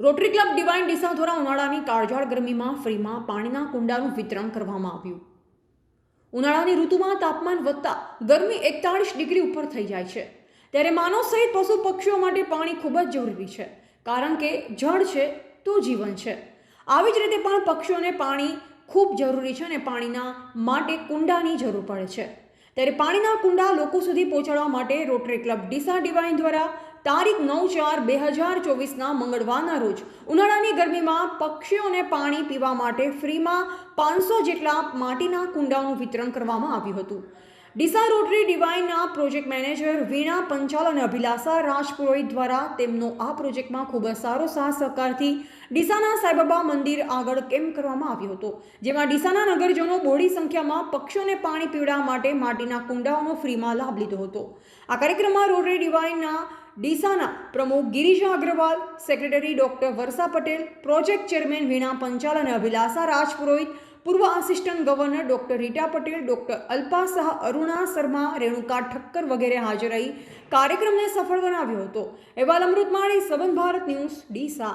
Rotary club divine Deesa દ્વારા ઉનાળાની કાળઝાળ ગરમીમાં ફ્રીમાં પાણીના કુંડાનું વિતરણ કરવામાં આવ્યું। ઉનાળાની ઋતુમાં તાપમાન વધતા ગરમી 41 ડિગ્રી ઉપર થઈ જાય છે, ત્યારે માનવ સહિત પશુ પક્ષીઓ માટે પાણી ખૂબ જ જરૂરી છે, કારણ કે જળ છે તો જીવન છે। આવી જ રીતે પણ પક્ષીઓને પાણી ખૂબ જરૂરી છે અને પાણીના માટે કુંડાની જરૂર પડે છે। ત્યારે પાણીના કુંડા લોકો સુધી પહોંચાડવા માટે રોટરી ક્લબ ડીસા ડિવાઇન દ્વારા તારીખ 9/4/2024ના મંગળવારના રોજ ઉનાળાની ગરમીમાં પક્ષીઓને પાણી પીવા માટે ફ્રીમાં 500 જેટલા માટીના કુંડાઓનું વિતરણ કરવામાં આવ્યું હતું। ડીસા રોટરી ડિવાઇનના પ્રોજેક્ટ મેનેજર વીણા પંચાલ અને અભિલાષા રાજપુરોહિત દ્વારા તેમનો આ પ્રોજેક્ટમાં ખૂબ જ સારો સાથ સહકારથી ડીસાના સાંઈબાબા મંદિર આગળ કેમ્પ કરવામાં આવ્યો હતો, જેમાં ડીસાના નગરજનો બહોળી સંખ્યામાં પક્ષીઓને પાણી પીવડાવવા માટે માટીના કુંડાઓનો ફ્રીમાં લાભ લીધો હતો। આ કાર્યક્રમમાં રોટરી ડિવાઇનના ડીસાના પ્રમુખ ગિરિજા અગ્રવાલ, સેક્રેટરી ડોક્ટર વર્ષા પટેલ, પ્રોજેક્ટ ચેરમેન વીણા પંચાલ અને અભિલાષા રાજપુરોહિત, પૂર્વ assistant governor doctor Rita Patel, doctor Alpa Shah, Aruna Sharma, Renuka Thakkar વગેરે હાજર રહી કાર્યક્રમને સફળ બનાવ્યો હતો। અહેવાલ અમૃત માળી, સંબંધ ભારત ન્યૂઝ, ડીસા।